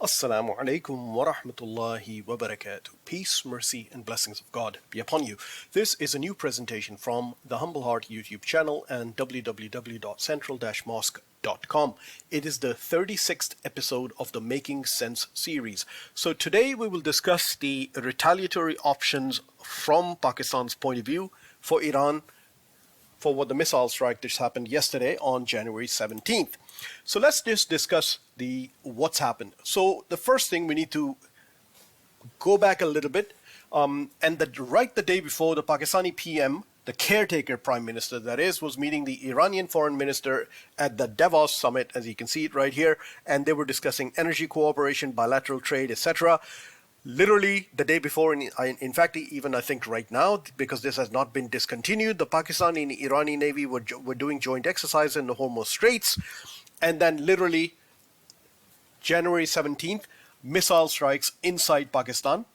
Assalamu alaikum wa rahmatullahi wa barakatuh. Peace, mercy, and blessings of God be upon you. This is a new presentation from the Humble Heart YouTube channel and www.central-mosque.com. It is the 36th episode of the Making Sense series. So today we will discuss the retaliatory options from Pakistan's point of view for Iran for what the missile strike that happened yesterday on January 17th. So let's just discuss what's happened. So the first thing, we need to go back a little bit, and right the day before, the Pakistani PM, the caretaker prime minister that is, was meeting the Iranian foreign minister at the Davos summit, as you can see it right here, and they were discussing energy cooperation, bilateral trade, etc. Literally the day before, in fact, even I think right now, because this has not been discontinued, the Pakistani and Irani Navy were doing joint exercise in the Hormuz Straits, and then literally January 17th, missile strikes inside Pakistan,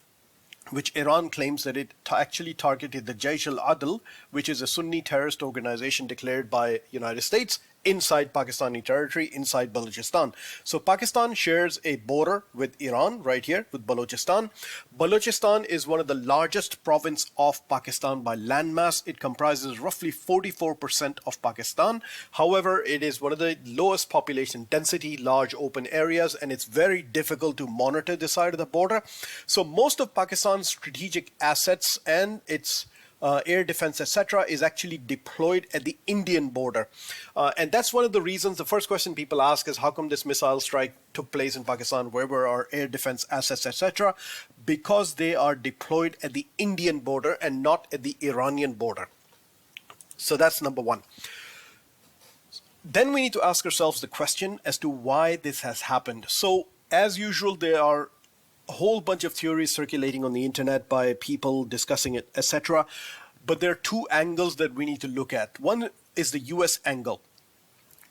which Iran claims that it actually targeted the al-Adl, which is a Sunni terrorist organization declared by United States inside Pakistani territory, inside Balochistan. So Pakistan shares a border with Iran right here, with Balochistan. Balochistan is one of the largest province of Pakistan by landmass. It comprises roughly 44% of Pakistan. However, it is one of the lowest population density, large open areas, and it's very difficult to monitor this side of the border. So most of Pakistan's strategic assets and its air defense, etc., is actually deployed at the Indian border. And that's one of the reasons. The first question people ask is, how come this missile strike took place in Pakistan? Where were our air defense assets, etc.? Because they are deployed at the Indian border and not at the Iranian border. So that's number one. Then we need to ask ourselves the question as to why this has happened. So as usual, there are a whole bunch of theories circulating on the internet by people discussing it, etc. But there are two angles that we need to look at. One is the US angle.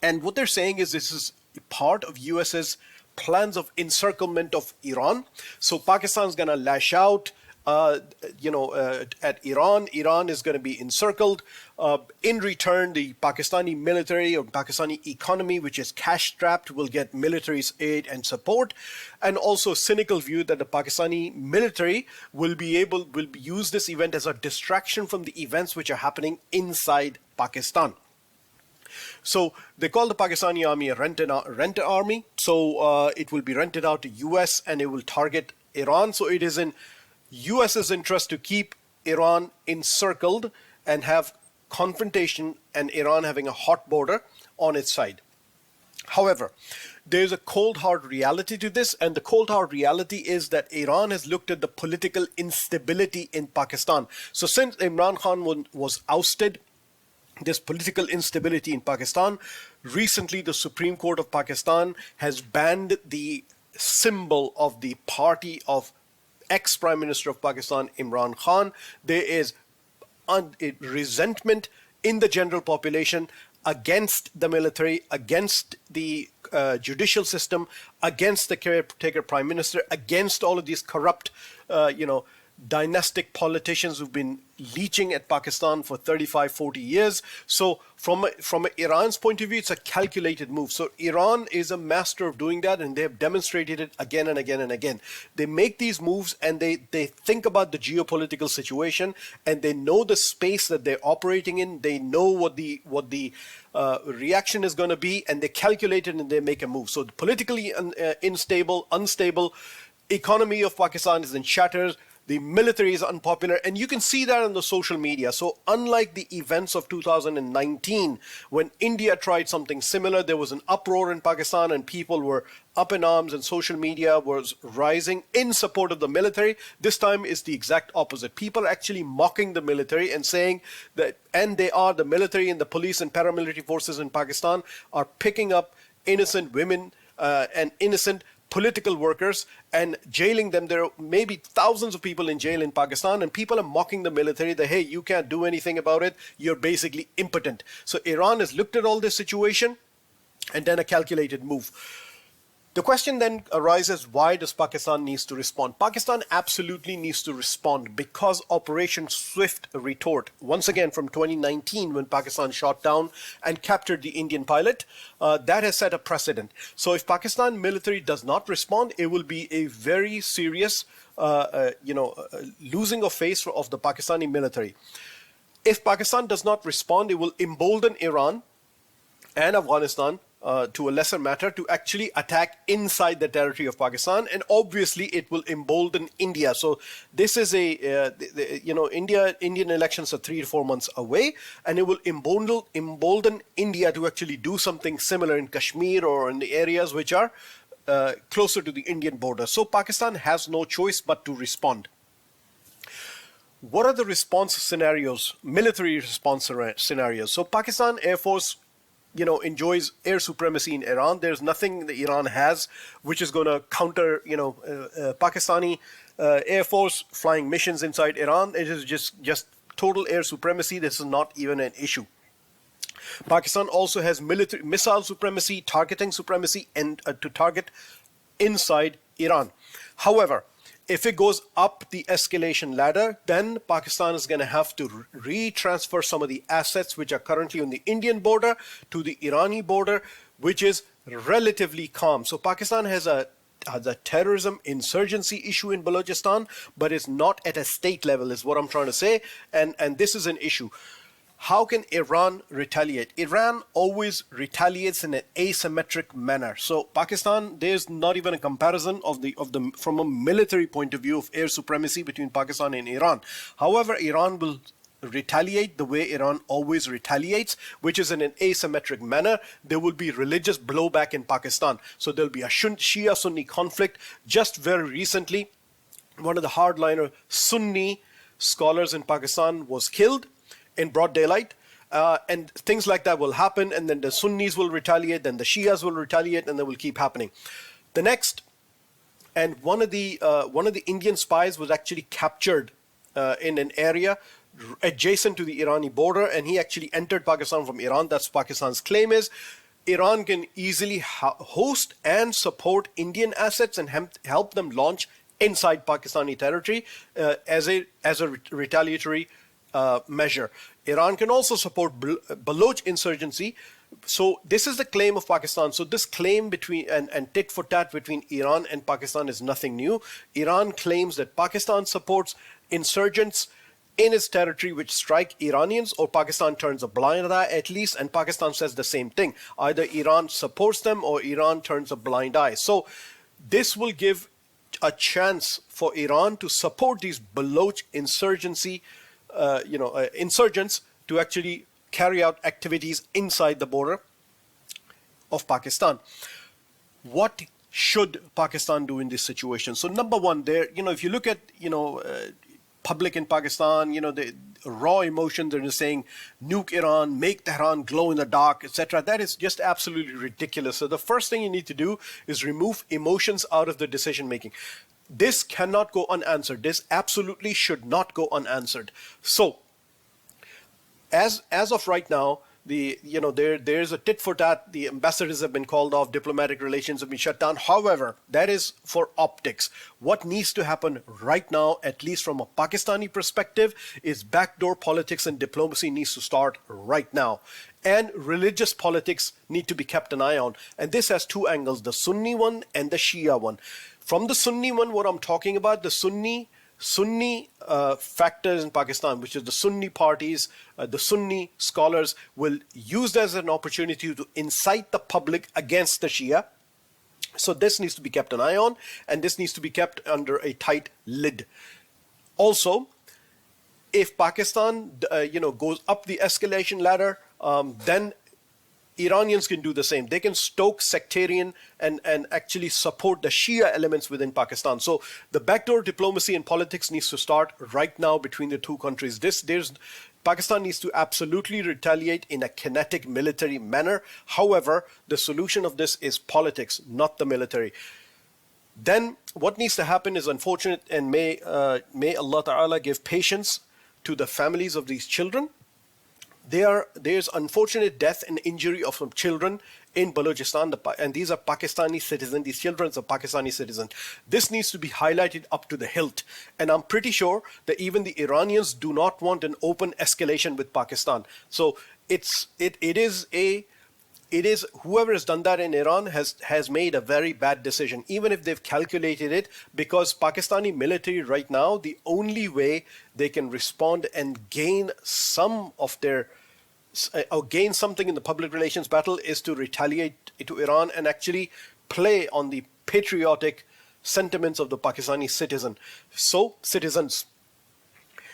And what they're saying is this is part of US's plans of encirclement of Iran. So Pakistan's going to lash out at Iran. Iran is going to be encircled. In return, the Pakistani military or Pakistani economy, which is cash-strapped, will get military aid and support. And also cynical view that the Pakistani military will use this event as a distraction from the events which are happening inside Pakistan. So they call the Pakistani army a rent army. So it will be rented out to US and it will target Iran. So it is in US's interest to keep Iran encircled and have confrontation and Iran having a hot border on its side. However, there's a cold hard reality to this, and the cold hard reality is that Iran has looked at the political instability in Pakistan. So since Imran Khan was ousted, this political instability in Pakistan, recently the Supreme Court of Pakistan has banned the symbol of the party of ex-Prime Minister of Pakistan, Imran Khan. There is resentment in the general population against the military, against the judicial system, against the caretaker Prime Minister, against all of these corrupt, dynastic politicians who've been leeching at Pakistan for 35, 40 years. So from Iran's point of view, it's a calculated move. So Iran is a master of doing that, and they have demonstrated it again and again and again. They make these moves and they think about the geopolitical situation, and they know the space that they're operating in. They know what the reaction is going to be, and they calculate it and they make a move. So the politically unstable economy of Pakistan is in shatters. The military is unpopular, and you can see that on the social media. So unlike the events of 2019, when India tried something similar, there was an uproar in Pakistan and people were up in arms and social media was rising in support of the military. This time is the exact opposite. People are actually mocking the military and saying that, and the military and the police and paramilitary forces in Pakistan are picking up innocent women and innocent political workers and jailing them. There are maybe thousands of people in jail in Pakistan, and people are mocking the military that, hey, you can't do anything about it. You're basically impotent. So Iran has looked at all this situation and done a calculated move. The question then arises, why does Pakistan needs to respond? Pakistan absolutely needs to respond because Operation Swift Retort, once again from 2019 when Pakistan shot down and captured the Indian pilot, that has set a precedent. So if Pakistan military does not respond, it will be a very serious losing of face of the Pakistani military. If Pakistan does not respond, it will embolden Iran and Afghanistan to a lesser matter to actually attack inside the territory of Pakistan, and obviously it will embolden India. So this is Indian elections are 3 to 4 months away, and it will embolden India to actually do something similar in Kashmir or in the areas which are closer to the Indian border. So Pakistan has no choice but to respond. What are the response scenarios, military response scenarios? So Pakistan Air Force enjoys air supremacy in Iran. There's nothing that Iran has which is going to counter, Pakistani Air Force flying missions inside Iran. It is just total air supremacy. This is not even an issue. Pakistan also has military missile supremacy, targeting supremacy, and to target inside Iran. However, if it goes up the escalation ladder, then Pakistan is going to have to retransfer some of the assets which are currently on the Indian border to the Irani border, which is relatively calm. So Pakistan has a terrorism insurgency issue in Balochistan, but it's not at a state level, is what I'm trying to say. And this is an issue. How can Iran retaliate? Iran always retaliates in an asymmetric manner. So Pakistan, there's not even a comparison from a military point of view of air supremacy between Pakistan and Iran. However, Iran will retaliate the way Iran always retaliates, which is in an asymmetric manner. There will be religious blowback in Pakistan. So there'll be a Shia-Sunni conflict. Just very recently, one of the hardliner Sunni scholars in Pakistan was killed in broad daylight, and things like that will happen, and then the Sunnis will retaliate, then the Shias will retaliate, and they will keep happening. The next, and one of the Indian spies was actually captured in an area adjacent to the Irani border, and he actually entered Pakistan from Iran. That's Pakistan's claim is. Iran can easily host and support Indian assets and help them launch inside Pakistani territory as a retaliatory measure. Iran can also support Baloch insurgency. So this is the claim of Pakistan. So this claim between and tit for tat between Iran and Pakistan is nothing new. Iran claims that Pakistan supports insurgents in its territory which strike Iranians, or Pakistan turns a blind eye at least, and Pakistan says the same thing. Either Iran supports them or Iran turns a blind eye. So this will give a chance for Iran to support these Baloch insurgency insurgents to actually carry out activities inside the border of Pakistan. What should Pakistan do in this situation? So number one, if you look at, public in Pakistan, the raw emotion, they're just saying, nuke Iran, make Tehran glow in the dark, etc. That is just absolutely ridiculous. So the first thing you need to do is remove emotions out of the decision making. This cannot go unanswered. This absolutely should not go unanswered. So, as of right now, there's a tit for tat. The ambassadors have been called off. Diplomatic relations have been shut down. However, that is for optics. What needs to happen right now, at least from a Pakistani perspective, is backdoor politics and diplomacy needs to start right now. And religious politics need to be kept an eye on. And this has two angles, the Sunni one and the Shia one. From the Sunni one, what I'm talking about, the Sunni factors in Pakistan, which is the Sunni parties, the Sunni scholars will use this as an opportunity to incite the public against the Shia. So this needs to be kept an eye on, and this needs to be kept under a tight lid. Also, if Pakistan, goes up the escalation ladder, then Iranians can do the same. They can stoke sectarian and actually support the Shia elements within Pakistan. So the backdoor diplomacy and politics needs to start right now between the two countries. Pakistan needs to absolutely retaliate in a kinetic military manner. However, the solution of this is politics, not the military. Then what needs to happen is unfortunate, and may Allah Ta'ala give patience to the families of these children. There's unfortunate death and injury of some children in Balochistan, and these are Pakistani citizens, these children are Pakistani citizens. This needs to be highlighted up to the hilt. And I'm pretty sure that even the Iranians do not want an open escalation with Pakistan. So it is whoever has done that in Iran has made a very bad decision, even if they've calculated it, because Pakistani military right now, the only way they can respond and gain some of their or gain something in the public relations battle is to retaliate to Iran and actually play on the patriotic sentiments of the Pakistani citizens.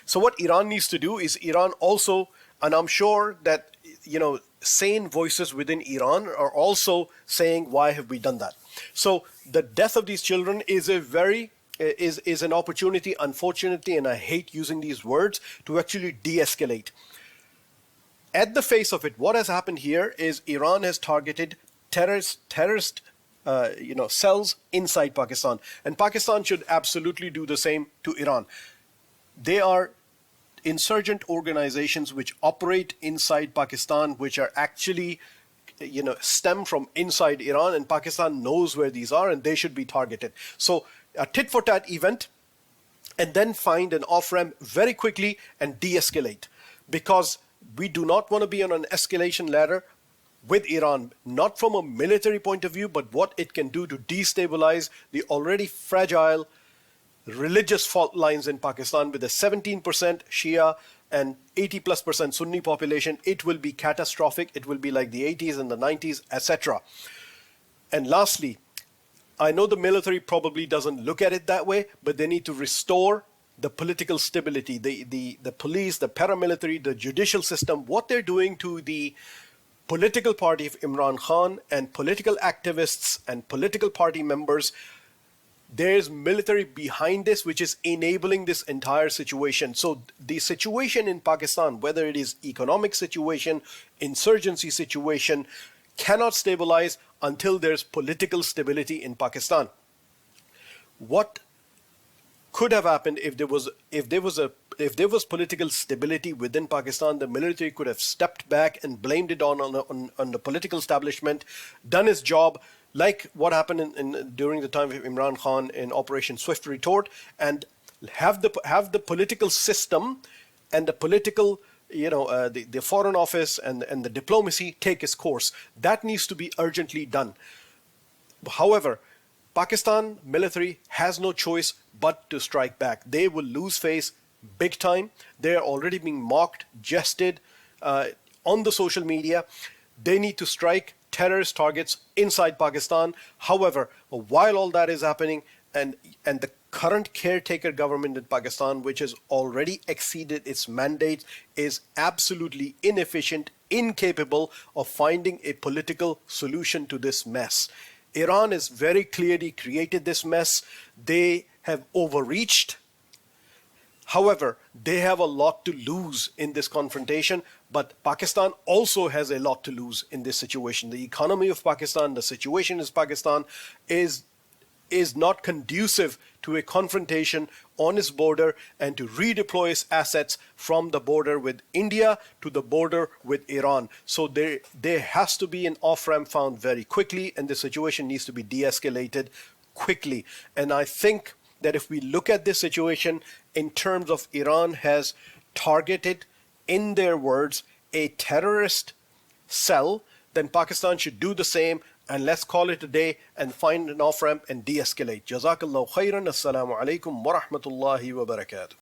So what Iran needs to do is Iran also, and I'm sure that, sane voices within Iran are also saying, why have we done that? So the death of these children is is an opportunity, unfortunately, and I hate using these words, to actually de-escalate. At the face of it, what has happened here is Iran has targeted terrorist cells inside Pakistan, and Pakistan should absolutely do the same to Iran. They are insurgent organizations which operate inside Pakistan, which are actually, stem from inside Iran, and Pakistan knows where these are, and they should be targeted. So a tit-for-tat event, and then find an off-ramp very quickly and de-escalate, because we do not want to be on an escalation ladder with Iran, not from a military point of view, but what it can do to destabilize the already fragile religious fault lines in Pakistan with a 17% Shia and 80+% Sunni population. It will be catastrophic. It will be like the 80s and the 90s, etc. And lastly, I know the military probably doesn't look at it that way, but they need to restore the political stability, the police, the paramilitary, the judicial system. What they're doing to the political party of Imran Khan and political activists and political party members, there's military behind this, which is enabling this entire situation. So the situation in Pakistan, whether it is economic situation, insurgency situation, cannot stabilize until there's political stability in Pakistan. What could have happened if there was political stability within Pakistan? The military could have stepped back and blamed it on the political establishment, done its job, like what happened during the time of Imran Khan in Operation Swift Retort, and have the political system and the political, the foreign office and the diplomacy take its course. That needs to be urgently done. However, Pakistan military has no choice but to strike back. They will lose face big time. They are already being mocked, jested on the social media. They need to strike terrorist targets inside Pakistan. However, while all that is happening, and the current caretaker government in Pakistan, which has already exceeded its mandate, is absolutely inefficient, incapable of finding a political solution to this mess. Iran has very clearly created this mess. They have overreached. However, they have a lot to lose in this confrontation, but Pakistan also has a lot to lose in this situation. The economy of Pakistan, the situation in Pakistan is not conducive to a confrontation on its border and to redeploy its assets from the border with India to the border with Iran. So there has to be an off-ramp found very quickly, and the situation needs to be de-escalated quickly. And I think that if we look at this situation in terms of Iran has targeted, in their words, a terrorist cell, then Pakistan should do the same, and let's call it a day and find an off-ramp and de-escalate. Jazakallahu khairan. Assalamu alaikum wa rahmatullahi wa barakatuh.